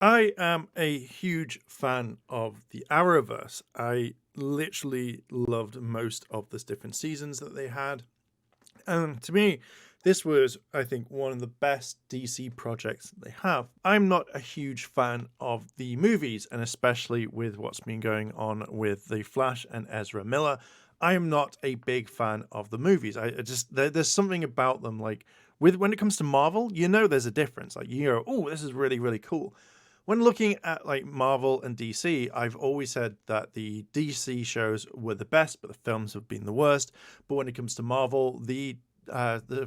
I am a huge fan of the Arrowverse. I literally loved most of the different seasons that they had. And to me, this was, I think, one of the best DC projects that they have. I'm not a huge fan of the movies, and especially with what's been going on with The Flash and Ezra Miller. I am not a big fan of the movies. I just there's something about them like with when it comes to Marvel, there's a difference. Like oh, this is really really cool. When looking at like Marvel and DC, I've always said that the DC shows were the best, but the films have been the worst. But when it comes to Marvel, the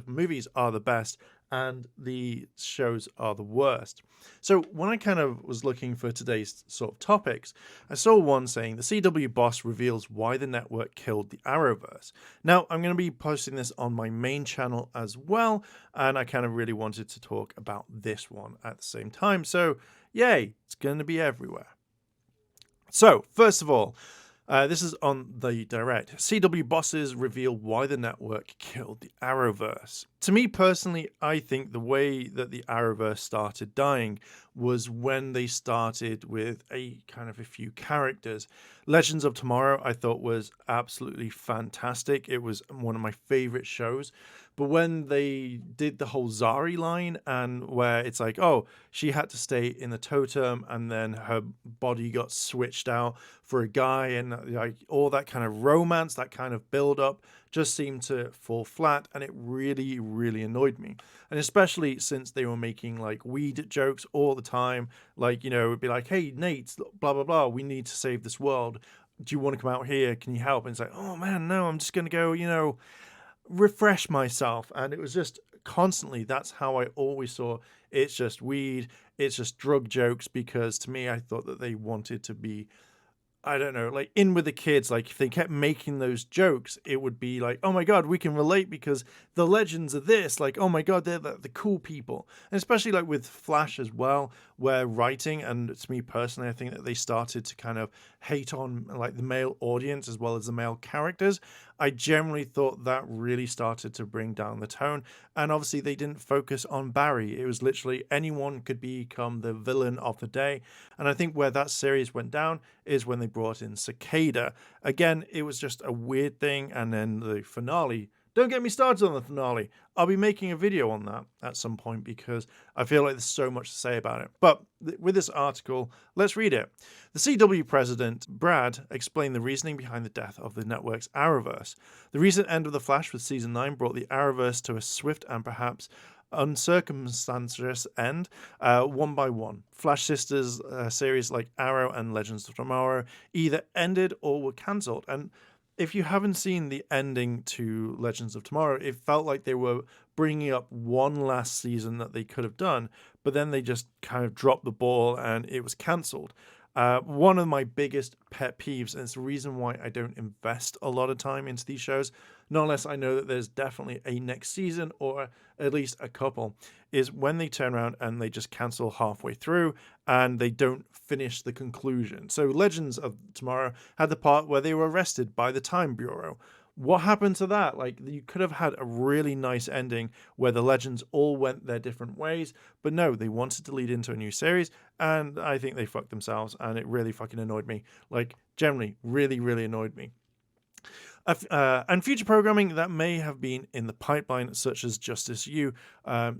movies are the best and the shows are the worst. So when I kind of was looking for today's sort of topics, I saw one saying the CW boss reveals why the network killed the Arrowverse. Now I'm going to be posting this on my main channel as well, and I kind of really wanted to talk about this one at the same time. So yay, it's going to be everywhere. So, first of all, this is on the direct. CW bosses reveal why the network killed the Arrowverse. To me personally, I think the way that the Arrowverse started dying was when they started with a kind of a few characters. Legends of Tomorrow I thought was absolutely fantastic. It was one of my favorite shows. But when they did the whole Zari line and where it's like, oh, she had to stay in the totem and then her body got switched out for a guy and like all that kind of romance, that kind of build up just seemed to fall flat and it really, really annoyed me. And especially since they were making like weed jokes all the time, like, it'd be like, hey, Nate, blah, blah, blah, we need to save this world. Do you want to come out here? Can you help? And it's like, oh man, no, I'm just going to go, refresh myself. And it was just constantly, that's how I always saw it's just weed, it's just drug jokes, because to me, I thought that they wanted to be, I don't know, like in with the kids. Like if they kept making those jokes, it would be like, oh my God, we can relate because the legends are this. Like, oh my God, they're the cool people. And especially like with Flash as well, where writing, and to me personally, I think that they started to kind of hate on like the male audience as well as the male characters. I generally thought that really started to bring down the tone. And obviously, they didn't focus on Barry. It was literally anyone could become the villain of the day. And I think where that series went down is when they brought in Cicada. Again, it was just a weird thing. And then the finale. Don't get me started on the finale. I'll be making a video on that at some point because I feel like there's so much to say about it. But with this article, let's read it. The CW president, Brad, explained the reasoning behind the death of the network's Arrowverse. The recent end of The Flash with Season 9 brought the Arrowverse to a swift and perhaps uncircumstantious end, one by one. Flash Sisters series like Arrow and Legends of Tomorrow either ended or were cancelled. And if you haven't seen the ending to Legends of Tomorrow, it felt like they were bringing up one last season that they could have done, but then they just kind of dropped the ball and it was cancelled. One of my biggest pet peeves, and it's the reason why I don't invest a lot of time into these shows, not unless I know that there's definitely a next season or at least a couple, is when they turn around and they just cancel halfway through and they don't finish the conclusion. So Legends of Tomorrow had the part where they were arrested by the Time Bureau. What happened to that? Like, you could have had a really nice ending where the legends all went their different ways, but no, they wanted to lead into a new series, and I think they fucked themselves, and it really fucking annoyed me. Like, generally, really, really annoyed me. And future programming that may have been in the pipeline, such as Justice U,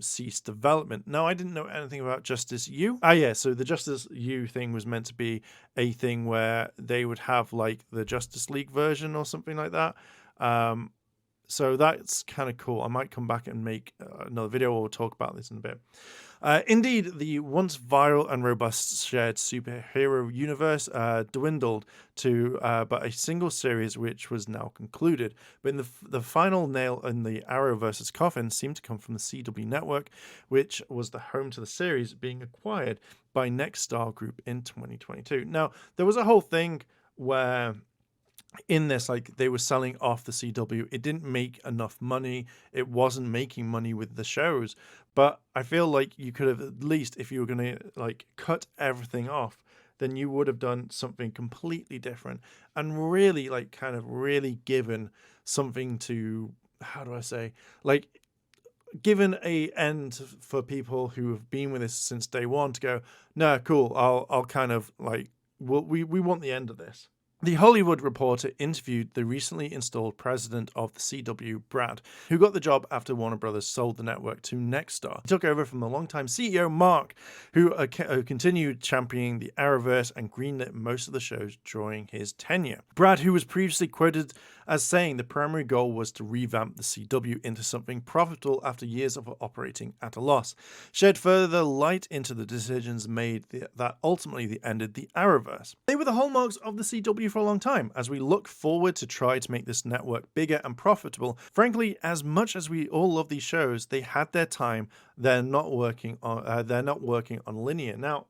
ceased development. Now, I didn't know anything about Justice U. Yeah, so the Justice U thing was meant to be a thing where they would have like the Justice League version or something like that. So that's kind of cool. I might come back and make another video or we'll talk about this in a bit. Indeed, the once viral and robust shared superhero universe dwindled to but a single series, which was now concluded. But in the final nail in the Arrowverse's coffin seemed to come from the CW network, which was the home to the series being acquired by Next Star Group in 2022. Now, there was a whole thing where in this, like, they were selling off the CW. It didn't make enough money. It wasn't making money with the shows. But I feel like you could have, at least if you were going to like cut everything off, then you would have done something completely different and really like kind of really given something to, how do I say, like given a end for people who have been with us since day one to go, no, cool, I'll kind of like, we want the end of this. The Hollywood Reporter interviewed the recently installed president of the CW, Brad, who got the job after Warner Brothers sold the network to Nexstar. He took over from the longtime CEO, Mark, who continued championing the Arrowverse and greenlit most of the shows during his tenure. Brad, who was previously quoted as saying the primary goal was to revamp the CW into something profitable after years of operating at a loss, shed further light into the decisions made that ultimately ended the Arrowverse. They were the hallmarks of the CW for a long time, as we look forward to try to make this network bigger and profitable. Frankly, as much as we all love these shows, they had their time. They're not working on linear. Now,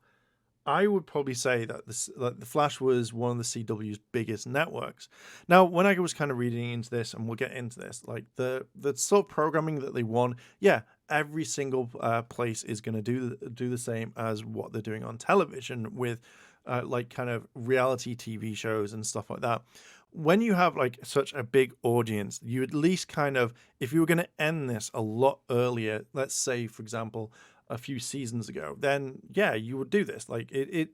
I would probably say that the Flash was one of the CW's biggest networks. Now, when I was kind of reading into this, and we'll get into this, like the sort of programming that they want, yeah, every single place is going to do the same as what they're doing on television with like kind of reality TV shows and stuff like that. When you have like such a big audience, you at least kind of, if you were going to end this a lot earlier, let's say, for example, a few seasons ago, then yeah, you would do this. Like it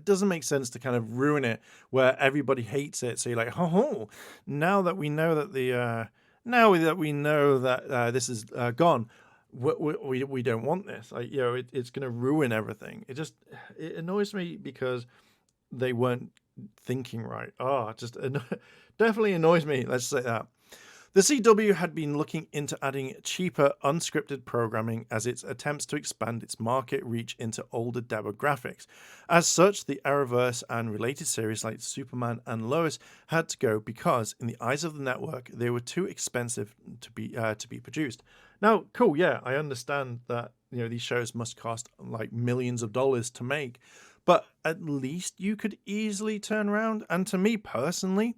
doesn't make sense to kind of ruin it where everybody hates it. So you're like, oh, now that we know that this is gone, we don't want this. Like, you know, it's going to ruin everything. It annoys me because they weren't thinking right. Definitely annoys me. Let's say that. The CW had been looking into adding cheaper, unscripted programming as its attempts to expand its market reach into older demographics. As such, the Arrowverse and related series like Superman and Lois had to go because, in the eyes of the network, they were too expensive to be produced. Now, cool, yeah, I understand that, you know, these shows must cost like millions of dollars to make, but at least you could easily turn around. And to me personally,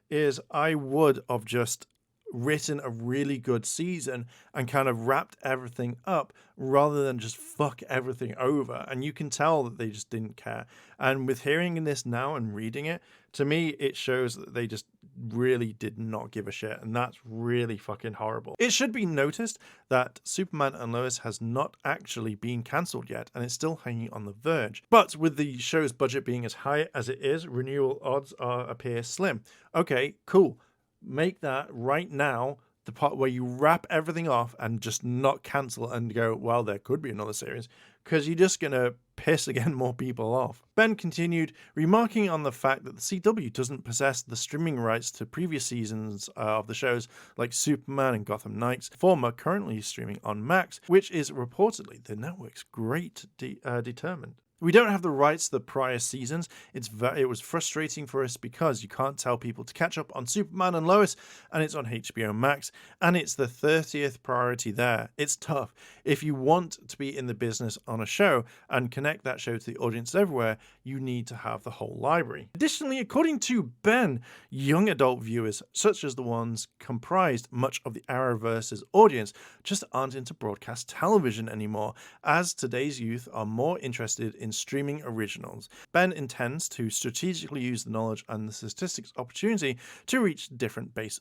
is I would have just written a really good season and kind of wrapped everything up rather than just fuck everything over. And you can tell that they just didn't care. And with hearing this now and reading it, to me, it shows that they just really did not give a shit. And that's really fucking horrible. It should be noticed that Superman and Lois has not actually been cancelled yet and it's still hanging on the verge. But with the show's budget being as high as it is, renewal odds appear slim. Okay, cool. Make that right now the part where you wrap everything off and just not cancel and go, well, there could be another series, because you're just going to piss again more people off. Ben continued, remarking on the fact that the CW doesn't possess the streaming rights to previous seasons of the shows like Superman and Gotham Knights, former currently streaming on Max, which is reportedly the network's great determinant. We don't have the rights to the prior seasons. It was frustrating for us because you can't tell people to catch up on Superman and Lois, and it's on HBO Max, and it's the 30th priority there. It's tough. If you want to be in the business on a show and connect that show to the audience everywhere, you need to have the whole library. Additionally, according to Ben, young adult viewers, such as the ones comprised much of the Arrowverse's audience, just aren't into broadcast television anymore, as today's youth are more interested in streaming originals. Ben intends to strategically use the knowledge and the statistics opportunity to reach different base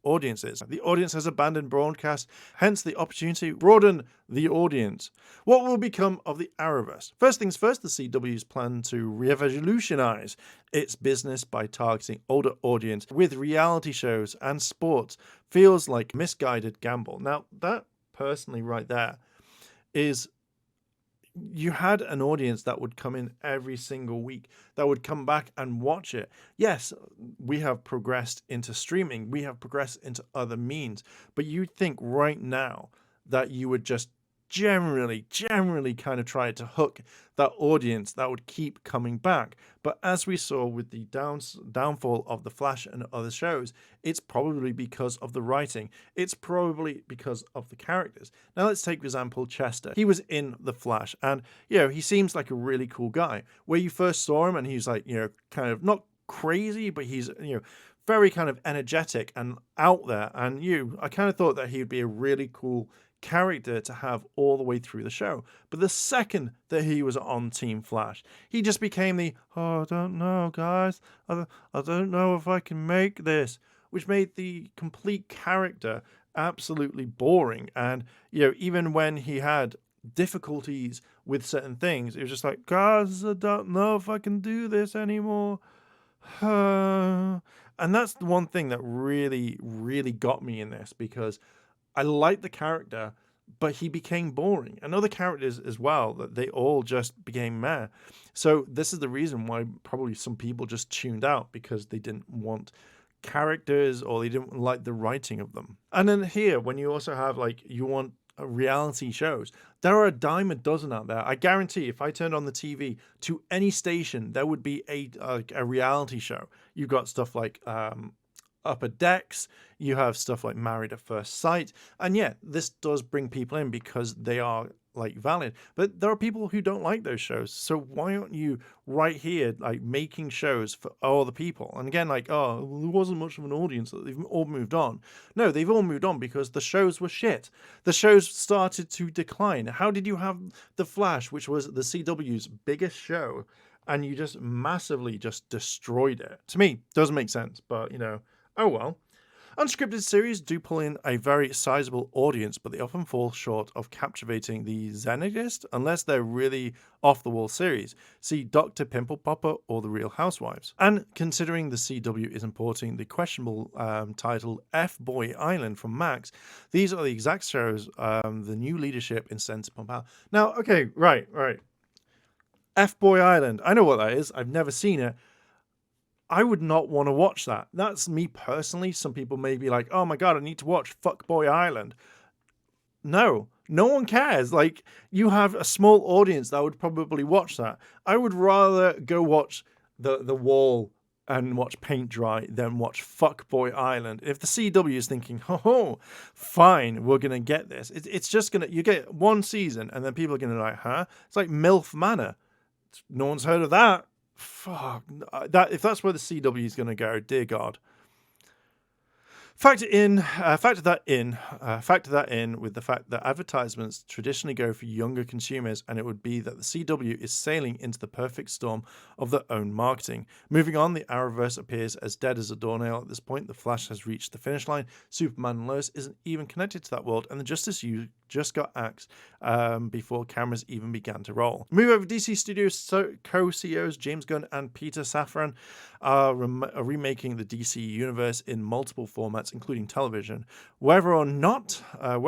audiences. The audience has abandoned broadcast, hence the opportunity to broaden the audience. What will become of the Arrowverse? First things first, the CW's plan to revolutionize its business by targeting older audience with reality shows and sports feels like a misguided gamble. Now, that personally right there is, you had an audience that would come in every single week, that would come back and watch it. Yes, we have progressed into streaming, we have progressed into other means, but you'd think right now that you would just generally kind of try to hook that audience that would keep coming back. But as we saw with the downfall of The Flash and other shows, it's probably because of the writing. It's probably because of the characters. Now let's take, for example, Chester. He was in The Flash and, you know, he seems like a really cool guy. Where you first saw him and he's like, you know, kind of not crazy, but he's, you know, very kind of energetic and out there. And I kind of thought that he would be a really cool character to have all the way through the show. But the second that he was on Team Flash, he just became the, oh, I don't know, guys, I don't know if I can make this, which made the complete character absolutely boring. And, you know, even when he had difficulties with certain things, it was just like, guys, I don't know if I can do this anymore. And that's the one thing that really, really got me in this, because I liked the character, but he became boring. And other characters as well, that they all just became meh. So this is the reason why probably some people just tuned out, because they didn't want characters, or they didn't like the writing of them. And then here, when you also have like, you want reality shows, there are a dime a dozen out there. I guarantee if I turned on the TV to any station, there would be a reality show. You've got stuff like Upper Decks, you have stuff like Married at First Sight, and yeah, this does bring people in because they are like valid, but there are people who don't like those shows. So why aren't you right here like making shows for all the people? And again, like, oh, there wasn't much of an audience, that they've all moved on. No, they've all moved on because the shows were shit. The shows started to decline. How did you have The Flash, which was the CW's biggest show, and you just massively just destroyed it? To me, doesn't make sense, but you know, oh well. Unscripted series do pull in a very sizable audience, but they often fall short of captivating the zenithist unless they're really off-the-wall series. See Dr. Pimple Popper or The Real Housewives. And considering the CW is importing the questionable title F-Boy Island from Max, these are the exact shows the new leadership intends to pump out. Now, okay, right. F-Boy Island, I know what that is. I've never seen it. I would not want to watch that. That's me personally. Some people may be like, oh my God, I need to watch Fuckboy Island. No one cares. Like, you have a small audience that would probably watch that. I would rather go watch The Wall and watch paint dry than watch Fuckboy Island. If the CW is thinking, oh, fine, we're going to get this. It's just going to, you get one season and then people are going to like, huh? It's like MILF Manor. No one's heard of that. Fuck that. If that's where the CW is going to go, dear God. Factor that in with the fact that advertisements traditionally go for younger consumers, and it would be that the CW is sailing into the perfect storm of their own marketing. Moving on, the Arrowverse appears as dead as a doornail at this point. The Flash has reached the finish line. Superman and Lois isn't even connected to that world, and the Justice League just got axed before cameras even began to roll. Move over. DC Studios co-CEOs James Gunn and Peter Safran are remaking the DC universe in multiple formats, including television. Whether or not an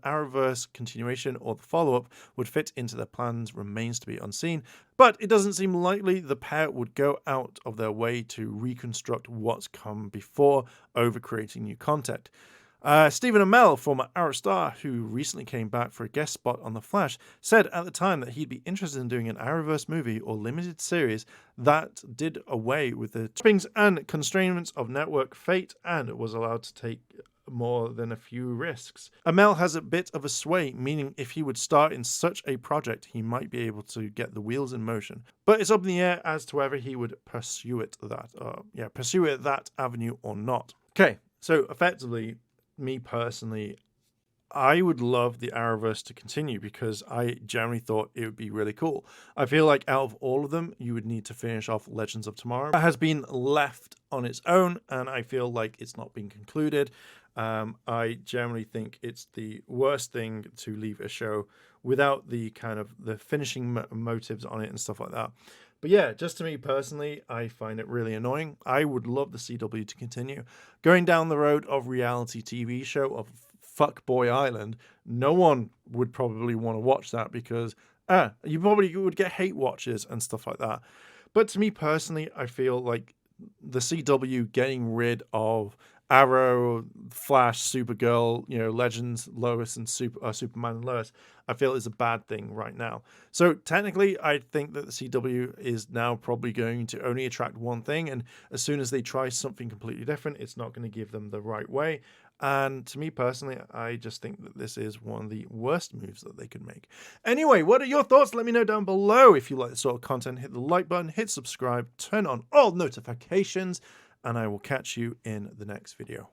Arrowverse continuation or the follow-up would fit into their plans remains to be unseen, but it doesn't seem likely the pair would go out of their way to reconstruct what's come before over creating new content. Stephen Amell, former Arrow star who recently came back for a guest spot on The Flash, said at the time that he'd be interested in doing an Arrowverse movie or limited series that did away with the trappings and constraints of network fate and was allowed to take more than a few risks. Amell has a bit of a sway, meaning if he would start in such a project, he might be able to get the wheels in motion. But it's up in the air as to whether he would pursue it that avenue or not. Okay, so effectively, me personally, I would love the Arrowverse to continue because I generally thought it would be really cool. I feel like out of all of them, you would need to finish off Legends of Tomorrow. It has been left on its own, and I feel like it's not been concluded. I generally think it's the worst thing to leave a show without the kind of the finishing motives on it and stuff like that. But yeah, just to me personally, I find it really annoying. I would love the CW to continue. Going down the road of reality TV show of Fuckboy Island, no one would probably want to watch that because you probably would get hate watchers and stuff like that. But to me personally, I feel like the CW getting rid of Arrow, Flash, Supergirl, Legends, Lois, and Superman and Lois, I feel is a bad thing right now. So technically, I think that the CW is now probably going to only attract one thing, and as soon as they try something completely different, it's not going to give them the right way. And to me personally, I just think that this is one of the worst moves that they could make. Anyway, what are your thoughts? Let me know down below. If you like this sort of content, hit the like button, hit subscribe, turn on all notifications, and I will catch you in the next video.